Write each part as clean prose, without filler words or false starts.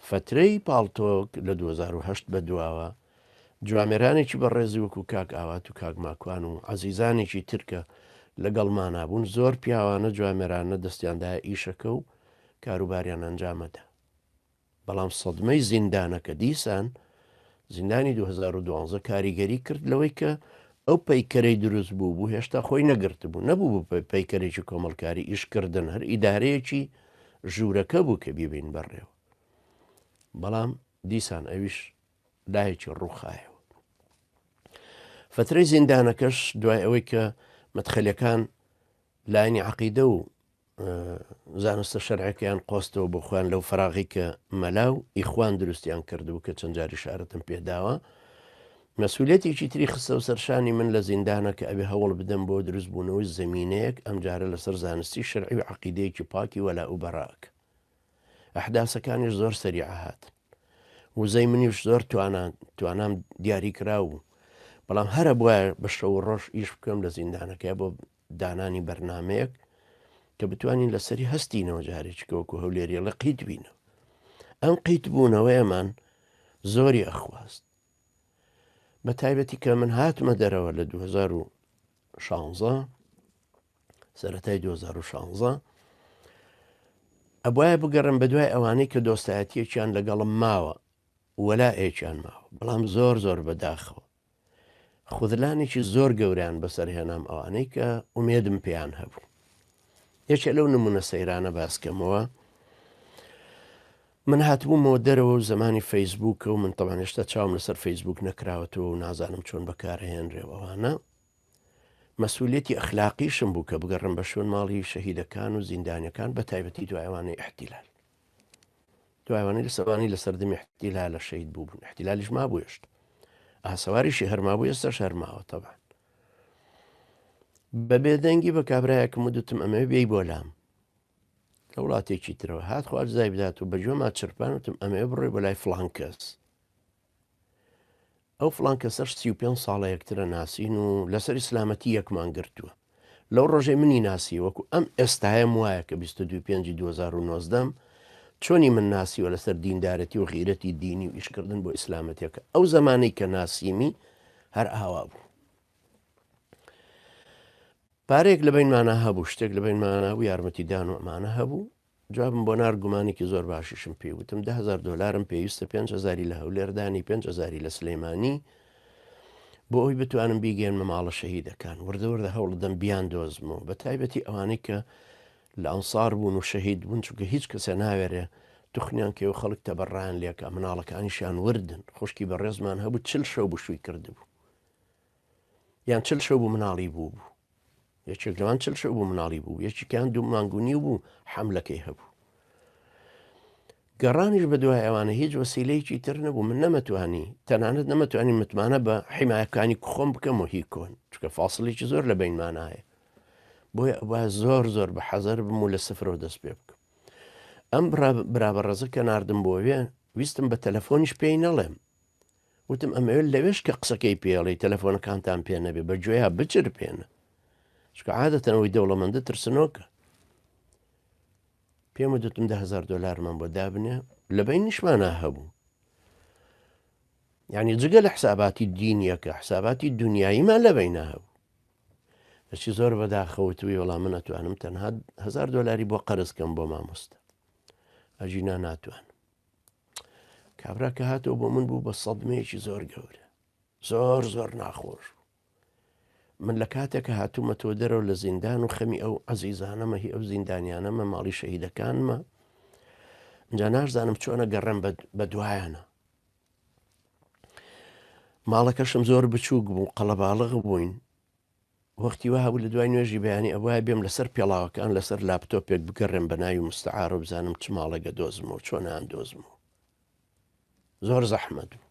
فترەی پاڵتۆک لە 2010 بەدواوە جوامێرانێکی بەڕێزی وەکو کاک ئاوات و کاک ماکوان و عەزیزانێکی ترکە لەگەڵمانابوون زۆر پیاوانە جوامێرانە دەستیاندایە ئیشەکە و کاروباریان ئەنجامەدا. بەڵام سەدمەی زیندانەکە دیسان زیندانی 2012 کاریگەری کرد لەوەی کە ئەو پەیکەرەی دروست بوو هێشتا خۆی نەگرت بوو نەبوو پەیکەرێکی کۆمەڵکاری ئیشکردن هەر ئیدارەیەکی ژوورەکە بوو کە بیبین بەڕێوە. بەڵام دیسان ئەویش لایەکی ڕووخایەوە. فترەی زیندانەکەش دوای ئەوەی کە مەدخەلەکان لایەنی عەقیدە و زانستە شەرعەکەیان قۆستەوە بۆ خوان لەو فراغی کە مەلا و ئیخوان دروستیان کردبوو کە چەند جاری شارەتم پێداوە مەسئولێتێکی تری خستە و سەرشانی من لە زیندانە کە ئەبێ هەوڵ بدەم بۆ دروستبوونەوەی زەمینەیەک ئەم جارە لەسەر زانستی شەرعی و عەقیدەیەکی پاکی وەلا و بەراک. ئەحداسەکانیش زۆر سەریع هاتن وزەی منیش زۆر توانام دیاری کرا و بەڵام هەرە بواە بە شەو ڕۆژ ئیش بکەم لە زیندانەکە بۆ دانانی بەرنمەیەک کە بتوانین لەسەری هەستینەوە جارێکەوەکو هەولێریە لە قیت بینەوە. ئەم قیت بوونەوەیەمان زۆری ئەخواست بە تایبەتی کە من هاتمە دەرەوە لە 2016 سەرەتای 2016 ئەبواە بگەڕم بە دوای ئەوانەی کە دۆستایەتیەکیان لەگەڵم ماوە وەلایەکیان ماوە بەڵام زۆر بەداخەوە خودلانێکی زۆر گەوریان بەسەرهێنام ئەوانەی کە ئومێدم پێیان هەبوو. یەکێ لەو نمونە سەیرانە باسکەمەوە من هاتبوومەوە دەرەوە و زمانی فەیسبووکە و من تەوان هێشتا چاوم لەسەر فەیسبووک نەکراوەتەوە و نازانم چۆن بەکارهێنرێەوەوانە مەسئولێتی ئەخلاقیشم بوو کە بگەڕم بە شوێن ماڵی شەهیدەکان و زیندانیەکان بە تایبەتی دوایوانەی احتیلال دوایوانەی لە سەوانی لە سەردەمی احتیلال لە شەهید بوون احتیلالیش مابوویشت ئاسەواریشی هەرمابوو ئێستاش هەرماوە تەبان بە بێدەنگی بە کابرایەکم وتم ئەمەوێ بێی بۆ لام لە وڵاتێکی ترەوە هات خوارد زای بدات و بەگوێما چرپان وتم ئەمەوێ بڕێ بۆ لای فڵان کەس ئەو فڵان کەسەش 35 ساڵە یەکترە ناسین و لەسەر ئیسلامەتی یەکمان گرتووە لەو ڕۆژەی منی ناسی وەکو ئەم ئێستایم وایە کە 22/5/2019 چۆنی من ناسیوە لەسەر دیندارەتی و غیرەتی دینی و ئیشکردن بۆ ئیسلامەتەکە ئەو زمانەی کە ناسیمی هەر ئاوا بوو. پارێک لە بینمانە هەبوو شتێک لە بینمانە بوو یارمەتیدان و ئەمانە هەبوو جوابم بۆ نارگومانێکی زۆر باشیشم پێ وتم 10,000 دلارم پێویستە 5,000 لە هەولێردانی 5,000 لە سلەیمانی بۆ ئەوی بتوانم بیگەێنمە ماڵە شەهیدەکان وردەوردە هەوڵ دەم بیان دۆزمەوە بە تایبەتی ئەوانەی کە لە ئەنسار بوون و شەهید بوون چونکە هیچ کەسە ناوێرێ توخنیان کێ و خەڵک تەبەڕیان لێکە مناڵەکانیشیان وردن خوشکی بە ڕێزمان هەبوو 40 شەو بشووی کردبوو یان 40 شەو بوو مناڵی بوو یەکێک لەوان 40 شەو بوو مناڵی بوو یەکیان دوو مانگونی بوو حەملەکەی هەبوو. گەڕانیش بە دوای ئەوانە هیچ وەسیلەیەکی تر نەبوو من نەمەتوانی تەنانەت نەمەتوانی متمانە بە حیمایەکانی کۆم بکەم و هی کۆن چکە فاسڵێکی زۆر لە بینمانایە بۆیە ئەوە زۆر بە حەزەر بم و لە سفرەوە دەست پێ بکەم. ئەم برابەڕەزە کە ناردم بۆوێ ویستم بە تەلەفۆنیش پێی نەڵێم وتم ئەمەوێ لەوێش کە قسەکەی پێڵی تەلەفۆنەکانتان پێ نەبێ بە گوێیا بچر پێنە چکە عادەتەنەوەی دەوڵەمەندە ترسنۆکە پێم وتم 10,000 دلارمان بۆ دابنێ لە بینیشمانە هەبوو یعنی جگە لە حساباتی دینیەکە حساباتی دنیاییمان لە بینە هەبوو دەچی زۆر بەداخەوتوی وەڵام من نەتوانم تەنها 1000 دلاری بۆ قەرزکەم بۆ مامۆستا ئەژینا ناتوانم. کابرا کە هاتەوە بۆ من بوو بە سەدمەیەکی زۆر گەورە زۆر ناخۆش من لە کاتێکە هاتوومە تۆ دەرەوە لە زیندان و خەمی ئەو عەزیزانەمە هی ئەو زیندانیانەمە ماڵی شەهیدەکانمە اینجا نازانم چۆنە گەڕێم بە دوایانە ماڵەکەشم زۆر بچووک بوو قەڵەباڵغ بووین وەختی وا هەبوو لە دوای نوێژی بەیانی ئەوە بێم لەسەر پێڵاوەکان لەسەر لاپتۆپێک بگەڕێم بە ناوی مستعار و بزانم چ ماڵێگە دۆزمەوە چۆنیان دۆزمەوە زۆر زەحمەت بوو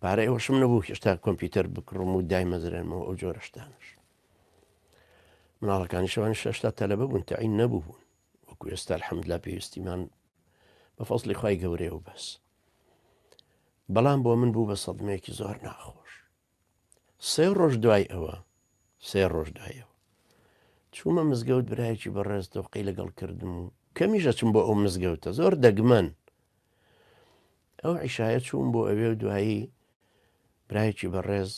پارەی ئەوەشم نەبوو هێشتا کۆمپیوتەر بکڕم و دایمەزرێنمەوە ئەو جۆرەشتانش مناڵەکانی شەوانی شەشتا تەلەبە بوون تەعین نەبوو وەکو ئێستا الحەمدلله پێویستیمان بە فەزلی خوای گەورەیە و بەس بەڵام بۆ من بوو بە سەدمەیەکی زۆر ناخۆش. 3 ڕۆژ دوای ئەوە چوومە مزگەوت برایەکی بەڕێز تۆقی لەگەڵ کردم و کەمیژە چم بۆ ئەو مزگەوتە زۆر دەگمەن ئەو عیشایە چوون بۆ ئەوێ و دوایی برایەکی بەڕێز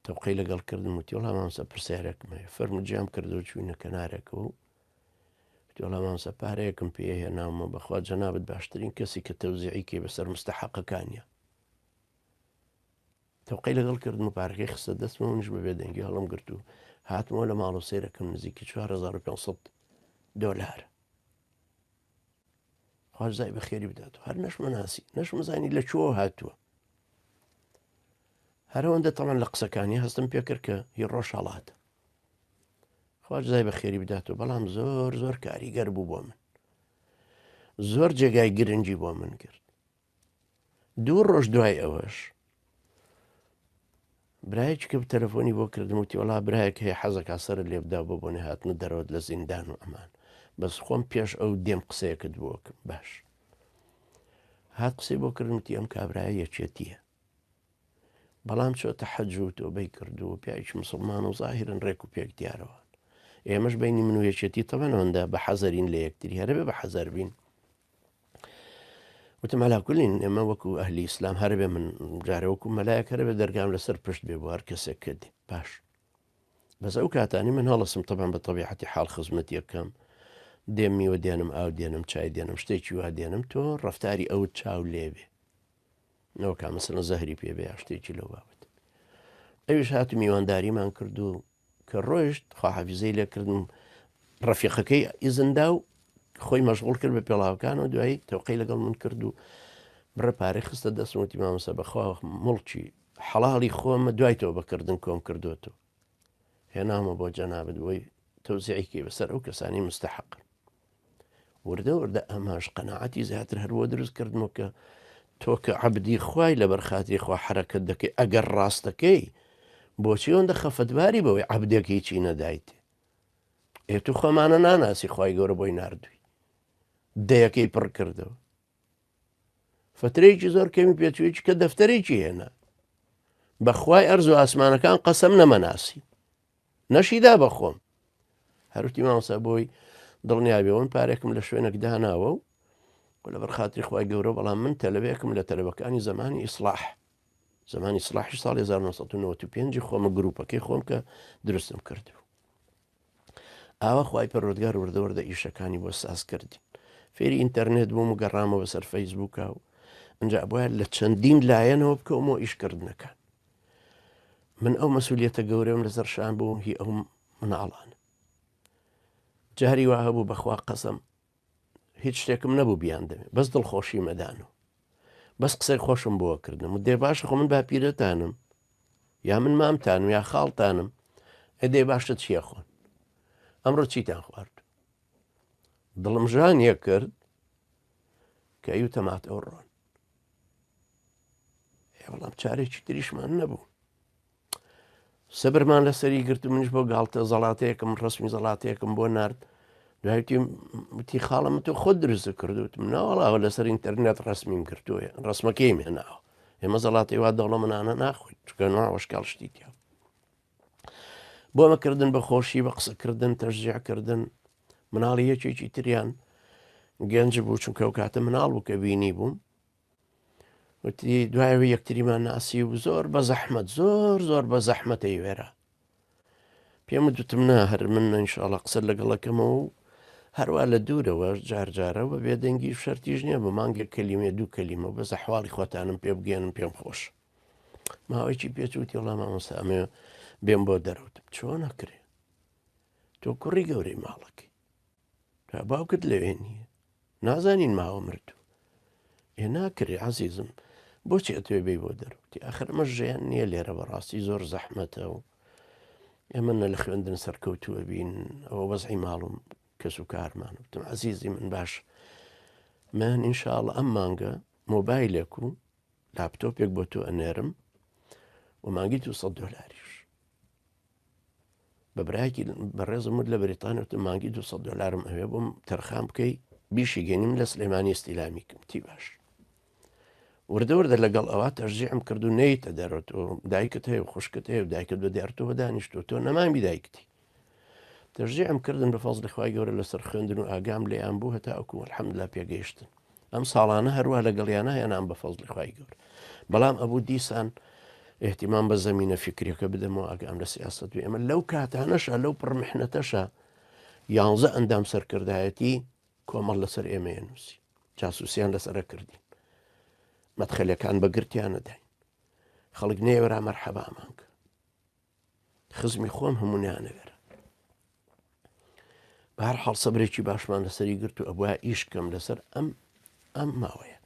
تەوقەی لەگەڵ کردم و تێڵا مامسە پرسیارێکمە فەرمو جیام کردو چوینە کەنارێکەوە و تێڵا مامسە پارەیەکم پێ هێناومە بەخوا جەنابەت باشترین کەسی کە تەوزیعی کێ بەسەر مستەحەقەکانیە تەوقەی لەگەڵ کردم و پارەکەی خستە دەستمە منش بەبێ دەنگی هەڵم گرت و هاتمەوە لە ماڵ و سێرەکەم نزیکی 4500 دۆلار خواش زای بە خێری بدات و هەر نەشمەناسی نەشمەزانی لە چۆ هاتووە هەرەوەندە تەمان لە قسەکانی هەستم پێکرد کە هی ڕۆژهەڵاتە خواش زای بە خێری بدات و بەڵام زۆر زۆر کاریگەر بوو بۆ من زۆر جێگای گرنگی بۆ من کرد 2 ڕۆژ دوای ئەوەش برایەکی کە تەلەفۆنی بۆ کردم وتی وەڵا برایەک هەیە حەزەکە سەرت لێ بدا بۆ بۆنێ هاتنە دەرەوەت لە زیندان و ئەمان بەس خۆم پێش ئەو دێم قسەیەکت بۆکەم باش هات قسەی بۆ کردم وتی ئەم کابرایە یەکێتیە بەڵام چۆتە حەج و تۆبەی کردو و پیاوێکی موسڵمان و زاهرن ڕێک و پێک دیارەوە ئێمەش بینی من و یەکێتی تەمەنەوەندا بە حەزەرین لە یەکتری هەرە بێ بە حەزەر بین وتم علاکولین ئێمە وەکو ئەهلی ئیسلام هەر بێ من جارە وەکو مەلایەک هەرە بێ دەرگام لەسەر پشت بێ بۆ هەر کەسێک کردی باش بەس ئەو کاتانی من هەڵەسم تەبان بە تەبیعەتی حاڵ خزمەت یەکەم دێم میوە دێنم ئاو دێنم چای دێنم شتێکی وا دێنم تۆ ڕەفتاری ئەوت چاو لێبێ نەوە کا مەسەڵەن زەهری پێبێ یا شتێکی لەو بابەت ئەویش هات و میوانداریمان کرد و کە ڕۆیشت خواحافیزەی لێکردم ڕەفیقەکەی ئیزندا و خۆی مەشغوڵ کرد بە پێڵاوەکان و دوایی تەوقەی لەگەڵ من کرد و بڕە پارەی خستە دەستمەتی مامەسە بەخوا مڵکی حەڵاڵی خۆمە دوای تۆ بەکردن کۆم کردوتەوە هێنامە بۆ جەنابەت بۆی تەوزیعیکی بەسەر ئەو کەسانی مستەحەقن وردە وردە ئەماش قەناعەتی زیاتر هەروە دروست کردمەوە کە تۆ کە عەبدی خوای لەبەر خاتری خوا حرەکەت دەکەی ئەگەر ڕاستەکەی بۆچی ئەوەندە خەفەتباری بەوەی عەبدێکی چی نەدایتێ تو خۆمانە ناناسی خوای گەورە بۆی نردووی دەیەکەی پڕ کردەوە فترەیەکی زۆر کەمی پێچوێکی کە دەفتەرێکی هێنا بەخوای ئەرز و ئاسمانەکان قەسەم نەمەناسی نەشیدا بەخۆم هەروتی مامۆستا بۆی دڵنیابێەوەن پارێکم لە شوێنێک داناوە و لە بەرخاتری خوای گەورە بەڵام من تەلەبێکم لە تەلەبەکانی زمانی ئیسلاح زمانی سلاحی ساڵی 1995 خۆمە گروپەکەی خۆم کە دروستم کردو ئاوا خوای پەروەردگار وردەوەردە ئیشەکانی بۆ ساز کردین فێری ئینتەرنێت بووم و گەڕامە بەسەر فەیسبووکە و ئەجا بۆیە لە چەندین لایەنەوە بکەمەوە ئیشکردنەکان من ئەو مەسئولیەتە گەورەم لەسەر شان بووم هی ئەو مناڵانە جاری وا هەبوو بەخوا قەسەم هیچ شتێکم نەبوو بیان دەمێ بەس دڵخۆشی مەدانەوە بەس قسەی خۆشم بۆ کردم و دێ باشە خۆ من باپیرەتانم یا من مامتانم یا خاڵتانم ئەدێ باشە چییە خۆن ئەمڕۆ چیتان خوارد دڵم ژانیە کرد کە ئەو تەمات ئەو ڕۆن بەڵام چارێکی تریشمان نەبوو سەبرمان لەسەری گرت و منش بۆ گاڵتە زەڵاتەیەکم ڕسمی زەڵاتەیەکم بۆ نرد دوایتی خاڵەمە تۆ خۆت دروست کردوت مناوەڵاوە لەسەر ئینتەرنێت ڕسمیم کردووە ڕسمەکەیم هێناوە ئێمە زەڵاتی وا دەوڵە منانە ناخۆیت چکە ناوەشکال شتیتیا بۆ ئەمەکردن بە خۆشی بە قسەکردن تەشجیعکردن مناڵی یەکێکی تریان گەنج بوو چونکە ئەو کاتە مناڵ بوو کە بینی بووم وتی دوایەوە یەکتریمان ناسی و زۆر بە زەحمەت زۆر بە زەحمەتەی وێرە پێم دوتم نا هەر من ئینشاڵڵا قسە لەگەڵەکەمەوە و هەروە لە دوورەوە جارجارە بە بێدەنگی شەرتیژ نییە بە مانگێک کەلیمێ دوو کەلیمە بەس ئەحواڵی خۆتانم پێ بگەێنم پێم خۆش ماوەیەکی پێچوتی وەڵام مامۆستا ئەمێ بێم بۆ دەرەوتم چۆن نەکرێ تۆ کوڕی گەورەی ماڵەکەی تا باوکت لەوێ نییە نازانین ماوە مردوو ناکرێ عەزیزم بۆچی ئەتوێ بێی بۆ دەرەوتی ئاخر ئەمە ژیان نییە لێرە بەڕاستی زۆر زەحمەتە و ئێمە نە لە خوێندن سەرکەوتووە بین ئەوە وەزعی ماڵم کەس و کارمان وتم عەزیزی من باش من ئینشاءڵڵا ئەم مانگە مۆبایلێک و لاپتۆپێک بۆ تۆ ئەنێرم و مانگی $200 بە برایەکی بەڕێزم ود لە بەریتانیا وتم مانگی $200 ئەوێ بۆم تەرخان بکەی بیشی گەنیم لە سلێمانی ئیستیلامیکم تی باش وردە لەگەڵ ئەوە تەشجیعم کرد و نەیتە دەرەوە دایکت هەیە و خوشکت هەیە و دایکت بە دیارتەوە دانیشتۆ تۆ نەمامی دایکتی تەشجیعم کردن بە فەزلی خوای گەورە لەسەر خوێندن و ئاگام لێیان بوو هەتا ئەوکو الحەمدوللا پێگەیشتن ئەم ساڵانە هەروە لەگەڵیانە هێنان بە فەزلی خوای گەور بەڵام ئەبوو دیسان احتیمان بە زەمینە فکرەکە بدەمەوە ئەگەم لە سیاست و ئێمە لەو کاتانەشە لەو پڕمحنەتەشە 11 ئەندام سەرکردایەتی کۆمەڵ لەسەر ئێمەیە نووسی جاسووسیان لەسەرە کردین مەدخەلەکان بەگرتیان نەداین خەڵک نێوەرا مەرحەبامان کە خزمی خۆم هەمونیانەوێرە بە هەر حاڵ سەبرێکی باشمان لەسەری گرت و ئەبووە ئیشکەم لەسەر ئەم ماوەیە